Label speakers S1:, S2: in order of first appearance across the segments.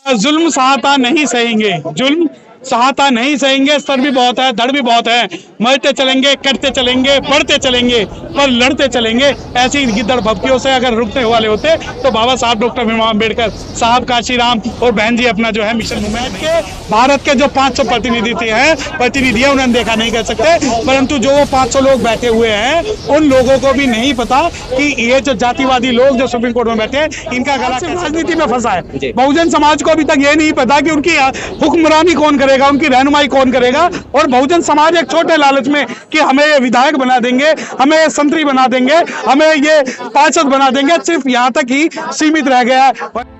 S1: जुल्म सहाता नहीं सहेंगे, जुल्म सहाता नहीं सहेंगे। स्तर भी बहुत है, धड़ भी बहुत है। मरते चलेंगे, कटते चलेंगे, बढ़ते चलेंगे, पर लड़ते चलेंगे। ऐसी गिद्दड़ भपकियों से अगर रुकने वाले होते तो बाबा साहब डॉक्टर भीमराव अम्बेडकर साहब, काशीराम और बहन जी अपना जो है मिशन मूवमेंट के भारत के जो 500 प्रतिनिधि है उन्हें देखा नहीं कर सकते, परंतु जो वो 500 लोग बैठे हुए हैं उन लोगों को भी नहीं पता कि ये जो जातिवादी लोग जो सुप्रीम कोर्ट में बैठे हैं इनका गला राजनीति में फंसा है। बहुजन समाज को अभी तक ये नहीं पता कि उनकी हुक्मरानी कौन करेगा, उनकी रहनुमाई कौन करेगा। और बहुजन समाज एक छोटे लालच में कि हमें ये विधायक बना देंगे, हमें ये संतरी बना देंगे, हमें ये पार्षद बना देंगे, सिर्फ यहाँ तक ही सीमित रह गया है।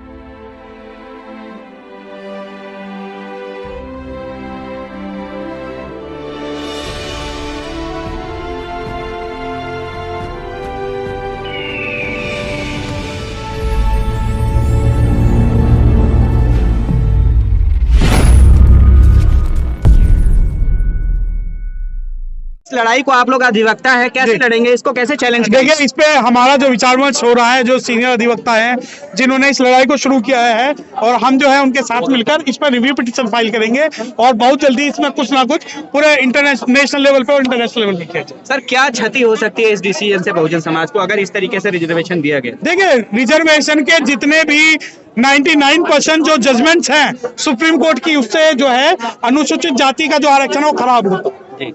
S2: लड़ाई को आप लोग अधिवक्ता है, कैसे लड़ेंगे, इसको कैसे चैलेंज करेंगे?
S1: देखिए, इस पे हमारा जो विचार विमर्श हो रहा है, जो सीनियर अधिवक्ता हैं जिन्होंने इस लड़ाई को शुरू किया है, और हम जो है उनके साथ मिलकर इस पर रिव्यू पिटीशन फाइल करेंगे और बहुत जल्दी इसमें कुछ ना कुछ पूरे नेशनल लेवल पे और इंटरनेशनल लेवल पे किया जाए।
S2: सर, क्या क्षति हो सकती है इस डिसीजन से बहुजन समाज को अगर इस तरीके से रिजर्वेशन दिया गया?
S1: देखिए, रिजर्वेशन के जितने भी 99% जो जजमेंट्स हैं सुप्रीम कोर्ट की, उससे जो है अनुसूचित जाति का जो आरक्षण है वो खराब होता है।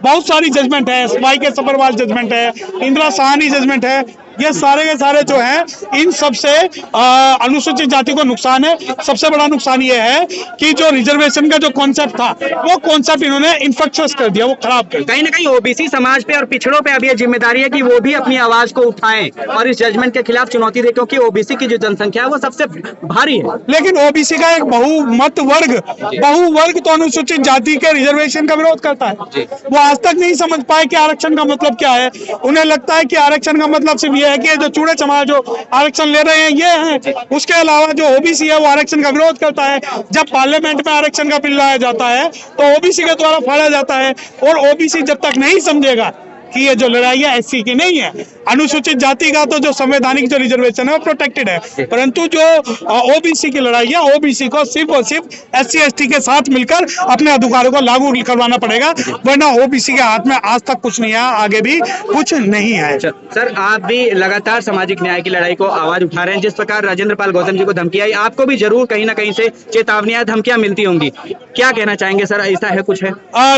S1: बहुत सारी जजमेंट है, वाई के सब्बरवाल जजमेंट है, इंदिरा साहनी जजमेंट है, ये सारे के सारे जो हैं इन सब से अनुसूचित जाति को नुकसान है। सबसे बड़ा नुकसान ये है कि जो रिजर्वेशन का जो कॉन्सेप्ट था वो कॉन्सेप्ट इन्होंने इन्फेक्शस कर दिया, वो खराब कर दिया।
S2: कहीं ना कहीं ओबीसी समाज पे और पिछड़ों पे अब ये जिम्मेदारी है कि वो भी अपनी आवाज को उठाएं और इस जजमेंट के खिलाफ चुनौती दे, क्योंकि ओबीसी की जो जनसंख्या है वो सबसे भारी है।
S1: लेकिन ओबीसी का एक बहुमत वर्ग तो अनुसूचित जाति के रिजर्वेशन का विरोध करता है। वो आज तक नहीं समझ पाए कि आरक्षण का मतलब क्या है। उन्हें लगता है कि आरक्षण का मतलब सिर्फ ये है कि जो चूड़े चमार जो आरक्षण ले रहे हैं ये हैं, उसके अलावा जो ओबीसी है वो आरक्षण का विरोध करता है। जब पार्लियामेंट में आरक्षण का बिल लाया जाता है तो ओबीसी के द्वारा फाड़ा जाता है, और ओबीसी जब तक नहीं समझेगा कि ये जो लड़ाई है एससी की नहीं है, अनुसूचित जाति का तो जो संवैधानिक जो रिजर्वेशन है वो प्रोटेक्टेड है, परंतु जो ओबीसी की लड़ाई है ओबीसी को सिर्फ और सिर्फ एससी एसटी के साथ मिलकर अपने अधिकारों को लागू करवाना पड़ेगा, वरना ओबीसी के हाथ में आज तक कुछ नहीं है, आगे भी कुछ नहीं है।
S2: सर, आप भी लगातार सामाजिक न्याय की लड़ाई को आवाज उठा रहे हैं। जिस प्रकार राजेंद्र पाल गौतम जी को धमकी आई, आपको भी जरूर कहीं ना कहीं से चेतावनियां, धमकियां मिलती होंगी, क्या कहना चाहेंगे सर? ऐसा है कुछ है?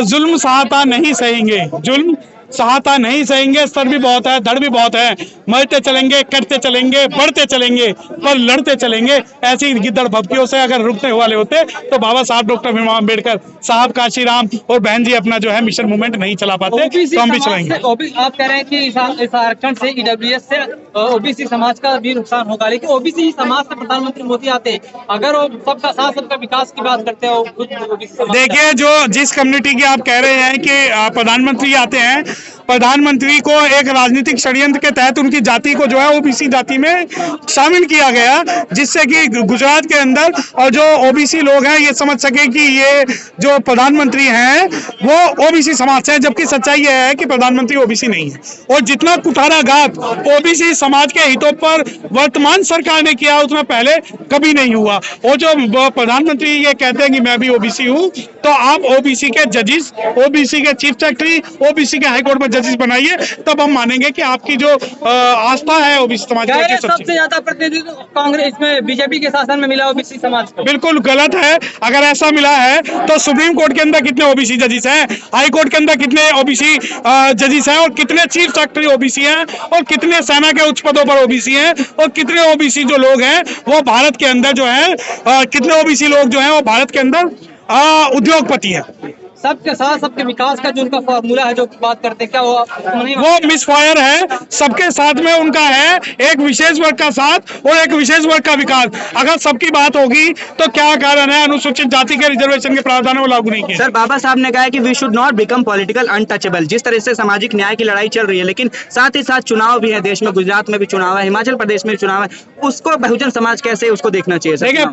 S1: जुल्म सहाता नहीं सहेंगे, जुल्म सहाता नहीं सहेंगे। स्तर भी बहुत है, धड़ भी बहुत है। मरते चलेंगे, कटते चलेंगे, बढ़ते चलेंगे, पर लड़ते चलेंगे। ऐसी गिद्दड़ भपकियों से अगर रुकने वाले होते तो बाबा साहब डॉक्टर भीमराव अम्बेडकर साहब, काशीराम और बहन जी अपना जो है मिशन मूवमेंट नहीं चला पाते, तो हम भी चलाएंगे।
S3: आप कह रहे हैं कि इस आरक्षण से, ईडब्ल्यूएस से ओबीसी समाज का भी नुकसान होगा, लेकिन ओबीसी समाज से प्रधानमंत्री मोदी आते, अगर वो सबका साथ सबका विकास की बात करते हो,
S1: देखिए, जो जिस कम्युनिटी की आप कह रहे हैं कि प्रधानमंत्री आते हैं, प्रधानमंत्री को एक राजनीतिक षड्यंत्र के तहत उनकी जाति को जो है ओबीसी जाति में शामिल किया गया, जिससे कि गुजरात के अंदर और जो ओबीसी लोग हैं ये समझ सके कि ये जो प्रधानमंत्री हैं वो ओबीसी समाज से है, जबकि सच्चाई ये है कि प्रधानमंत्री ओबीसी नहीं है। और जितना कुठाराघात ओबीसी समाज के हितों पर वर्तमान सरकार ने किया उतना पहले कभी नहीं हुआ। और जो प्रधानमंत्री ये कहते हैं कि मैं भी ओबीसी हूँ, तो आप ओबीसी के जजेस, ओबीसी के चीफ सेक्रेटरी, ओबीसी के हाईकोर्ट में जजेस बनाइए, तब हम मानेंगे कि आपकी जो आस्था है ओबीसी समाज की
S3: सबसे ज्यादा प्रतिनिधित्व कांग्रेस में, बीजेपी के शासन में मिला ओबीसी समाज को।
S1: बिल्कुल गलत है। अगर ऐसा मिला है तो सुप्रीम कोर्ट के अंदर कितने ओबीसी जजेस हैं, हाई कोर्ट के अंदर कितने ओबीसी जजेस हैं, और कितने चीफ सेक्रेटरी ओबीसी हैं, और कितने सेना के उच्च पदों पर ओबीसी हैं, और कितने ओबीसी जो लोग हैं वो भारत के अंदर जो है, कितने ओबीसी लोग जो हैं वो भारत के अंदर उद्योगपति है।
S3: सबके साथ सबके विकास का जो उनका फॉर्मूला है, जो बात करते हैं, क्या
S1: वो मिसफायर है। सबके साथ में उनका है एक विशेष वर्ग का साथ और एक विशेष वर्ग का विकास। अगर सबकी बात होगी तो क्या कारण है अनुसूचित जाति के रिजर्वेशन के प्रावधान वो लागू नहीं किए?
S2: सर, बाबा साहब ने कहा कि we should not become political untouchable. जिस तरह से सामाजिक न्याय की लड़ाई चल रही है, लेकिन साथ ही साथ चुनाव भी है देश में, गुजरात में भी चुनाव है, हिमाचल प्रदेश में भी चुनाव है, उसको बहुजन समाज कैसे उसको देखना चाहिए?
S1: देखिए,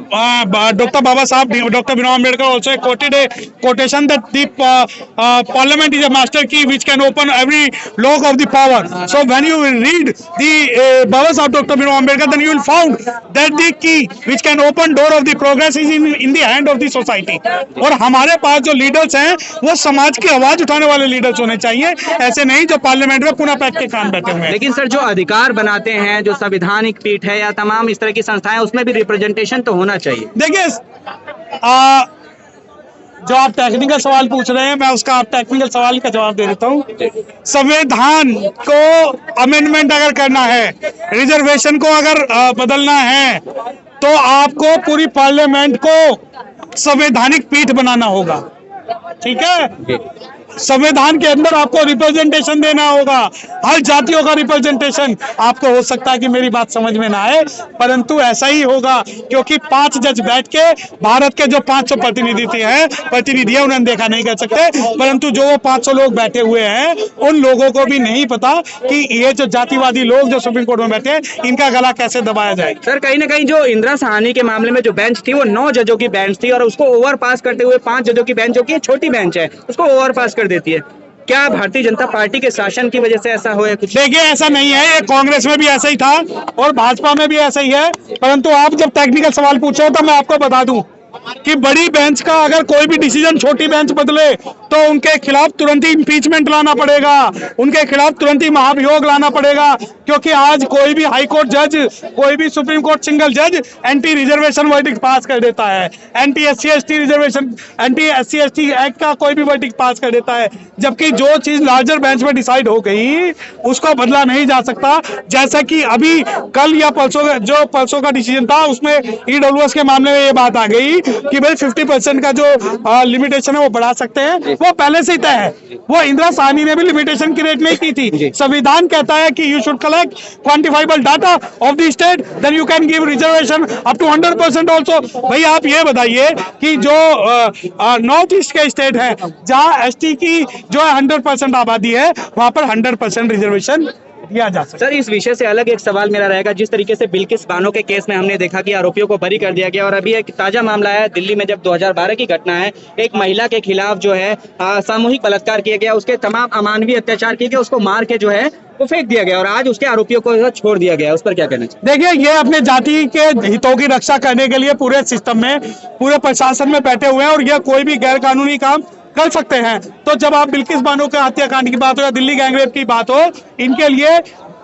S1: डॉक्टर बाबा साहब, doctor Bhimrao Ambedkar also coated quotation that the parliament is a master key which can open every lock of the power. So when you read the Baba Saheb Dr. Bhimrao Ambedkar, then you will find that the key which can open door of the progress is in the hand of the society. और हमारे पास जो leaders हैं वो समाज की आवाज उठाने वाले लीडर्स होने चाहिए, ऐसे नहीं जो पार्लियामेंट में पुनः पैक के कान बैठे हुए हैं।
S2: लेकिन सर जो अधिकार बनाते हैं, जो संवैधानिक पीठ है या तमाम इस तरह की संस्थाएं, उसमें भी रिप्रेजेंटेशन तो होना चाहिए।
S1: देखिए जो आप टेक्निकल सवाल पूछ रहे हैं, मैं उसका आप टेक्निकल सवाल का जवाब दे देता हूँ। संविधान को अमेंडमेंट अगर करना है, रिजर्वेशन को अगर बदलना है, तो आपको पूरी पार्लियामेंट को संवैधानिक पीठ बनाना होगा, ठीक है। संविधान के अंदर आपको रिप्रेजेंटेशन देना होगा, हर जातियों का रिप्रेजेंटेशन। आपको हो सकता है कि मेरी बात समझ में ना आए, परंतु ऐसा ही होगा, क्योंकि 5 जज बैठ के भारत के जो 500 प्रतिनिधि है उन्हें देखा नहीं कर सकते, परंतु जो वो 500 लोग बैठे हुए हैं उन लोगों को भी नहीं पता कि ये जो जातिवादी लोग जो सुप्रीम कोर्ट में बैठे हैं, इनका गला कैसे दबाया जाए।
S2: सर कहीं ना कहीं जो इंदिरा साहनी के मामले में जो बेंच थी वो 9 जजों की बेंच थी, और उसको ओवर पास करते हुए 5 जजों की बेंच, जो कि छोटी बेंच है, उसको ओवर पास कर देती है। क्या भारतीय जनता पार्टी के शासन की वजह से ऐसा हो या कुछ?
S1: देखिए ऐसा नहीं है, ये कांग्रेस में भी ऐसा ही था और भाजपा में भी ऐसा ही है, परंतु आप जब टेक्निकल सवाल पूछे तो मैं आपको बता दूं कि बड़ी बेंच का अगर कोई भी डिसीजन छोटी बेंच बदले तो उनके खिलाफ तुरंत ही इंपीचमेंट लाना पड़ेगा, उनके खिलाफ तुरंत ही महाभियोग लाना पड़ेगा, क्योंकि आज कोई भी हाई कोर्ट जज, कोई भी सुप्रीम कोर्ट सिंगल जज एंटी रिजर्वेशन वर्डिक्ट पास कर देता है, anti SC/ST reservation, anti SC/ST act का कोई भी वर्डिक्ट पास कर देता है, जबकि जो चीज लार्जर बेंच में डिसाइड हो गई उसको बदला नहीं जा सकता। जैसा कि अभी कल या परसों का डिसीजन था, उसमें EWS के मामले में ये बात आ गई कि भाई 50% का जो लिमिटेशन है वो बढ़ा सकते हैं, वो पहले से ही तय है। वो इंदिरा साहनी ने भी लिमिटेशन क्रिएट नहीं की थी। संविधान कहता है कि you should collect quantifiable data of the state, then you can give reservation up to 100% also. भाई आप ये बताइए कि जो नॉर्थ ईस्ट के स्टेट है जहाँ ST की जो 100% आबादी है, वहां पर 100% रिजर्वेशन दिया जा सकता है।
S2: सर इस विषय से अलग एक सवाल मेरा रहेगा, जिस तरीके से बिल्किस बानो के केस में हमने देखा कि आरोपियों को बरी कर दिया गया, और अभी एक ताजा मामला है दिल्ली में, जब 2012 की घटना है, एक महिला के खिलाफ जो है सामूहिक बलात्कार किया गया, उसके तमाम अमानवीय अत्याचार किए गए, उसको मार के जो है वो फेंक दिया गया, और आज उसके आरोपियों को छोड़ दिया गया। उस पर क्या कहना चाहिए?
S1: देखिए ये अपने जाति के हितों की रक्षा करने के लिए पूरे सिस्टम में, पूरे प्रशासन में बैठे हुए हैं, और यह कोई भी गैर कानूनी काम कर सकते हैं। तो जब आप बिल्किस बानो के हत्याकांड की बात हो या दिल्ली गैंगरेप की बात हो, इनके लिए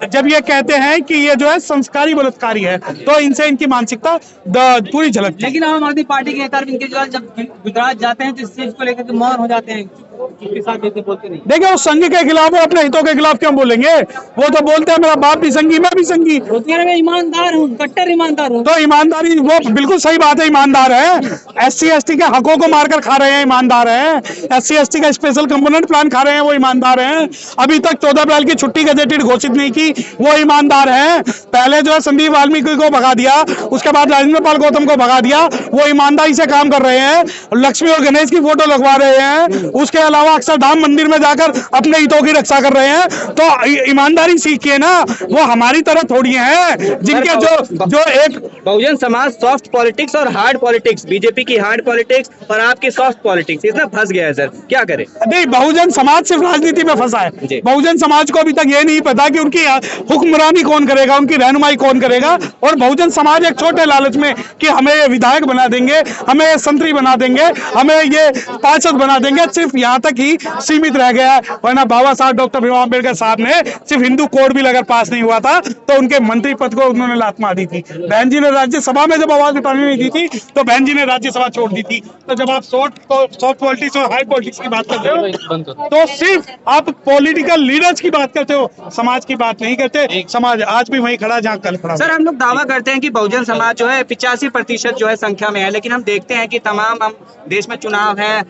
S1: जब ये कहते हैं कि ये जो है संस्कारी बलात्कारी है, तो इनसे इनकी मानसिकता पूरी झलकती है।
S3: लेकिन आम आदमी पार्टी के नेता अरविंद केजरीवाल जब गुजरात जाते हैं तो इस चीज को लेकर के मौन हो जाते हैं, उसके साथ बोलते नहीं।
S1: देखिए उस संघ के खिलाफ, वो अपने हितों के खिलाफ क्यों बोलेंगे? वो तो बोलते हैं मेरा बाप भी संघी, मैं भी संघी,
S3: मैं ईमानदार हूँ, कट्टर ईमानदार हूँ।
S1: तो ईमानदारी, वो बिल्कुल सही बात है, ईमानदार है। SC/ST के हकों को मारकर खा रहे हैं, ईमानदार है। SC/ST का स्पेशल कंपोनेंट प्लान खा रहे हैं, वो ईमानदार हैं। अभी तक 14 अप्रैल की छुट्टी गजेटेड घोषित नहीं की, वो ईमानदार है। पहले जो है संदीप वाल्मीकि को भगा दिया, उसके बाद राजेंद्र पाल गौतम को भगा दिया, वो ईमानदारी से काम कर रहे हैं। लक्ष्मी और गणेश की फोटो लगवा रहे हैं, उसके अलावा अक्षरधाम मंदिर में जाकर अपने हितों की रक्षा कर रहे हैं। तो ईमानदारी सीखिए ना, वो हमारी तरह थोड़ी है जिनके जो एक
S2: बहुजन समाज सॉफ्ट पॉलिटिक्स और हार्ड पॉलिटिक्स, बीजेपी की हार्ड पॉलिटिक्स और आपकी सॉफ्ट पॉलिटिक्स, इसमें फंस गया है सर, क्या करे?
S1: नहीं, बहुजन समाज सिर्फ राजनीति में फंसा है। बहुजन समाज को अभी तक ये नहीं पता कि उनकी हुक्मरानी कौन करेगा, उनकी रहनुमाई कौन करेगा। और बहुजन समाज एक छोटे लालच में कि हमें ये विधायक बना देंगे, हमें ये संतरी बना देंगे, हमें ये पार्षद बना देंगे, सिर्फ यहाँ तक ही सीमित रह गया है। वरना बाबा साहब डॉक्टर भीमराव अम्बेडकर साहब ने सिर्फ हिंदू कोड बिल अगर पास नहीं हुआ था तो उनके मंत्री पद को उन्होंने लात मार दी थी। बहन जी ने राज्यसभा में जब आवाज उठाने नहीं दी थी तो बहन जी ने राज्यसभा छोड़ दी थी। तो जब आप सॉफ्ट पॉलिटिक्स और हाई पॉलिटिक्स की बात करते हो तो सिर्फ आप पॉलिटिकल लीडर्स की बात करते हो, समाज की बात नहीं करते। समाज आज भी वहीं खड़ा जहाँ कल खड़ा।
S2: सर हम लोग दावा करते हैं कि बहुजन समाज जो है 85% जो है संख्या में है, लेकिन हम देखते हैं कि तमाम हम देश में चुनाव है,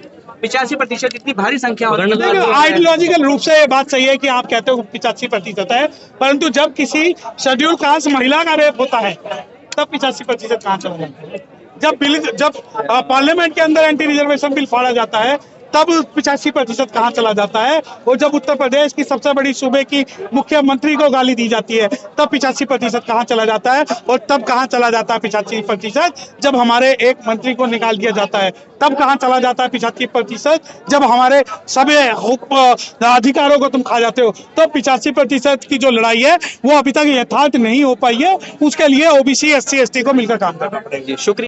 S2: 85% इतनी भारी संख्या होती है।
S1: आइडियोलॉजिकल रूप से ये बात सही है कि आप कहते हो 85% है, परंतु जब किसी शेड्यूल कास्ट महिला का रेप होता है तब 85% कहाँ चला जाता है? जब पार्लियामेंट के अंदर एंटी रिजर्वेशन बिल फाड़ा जाता है तब 85% कहाँ चला जाता है। और जब उत्तर प्रदेश की सबसे बड़ी सूबे की मुख्यमंत्री को गाली दी जाती है तब 85% कहाँ चला जाता है। और तब कहाँ चला जाता है 85%, जब हमारे एक मंत्री को निकाल दिया जाता है। तब कहाँ चला जाता है 85%, जब हमारे सभी अधिकारों को तुम खा जाते हो। तो 85% की जो लड़ाई है वो अभी तक यथार्थ नहीं हो पाई है। उसके लिए ओबीसी SC ST को मिलकर काम करना पड़ेगा।
S2: शुक्रिया।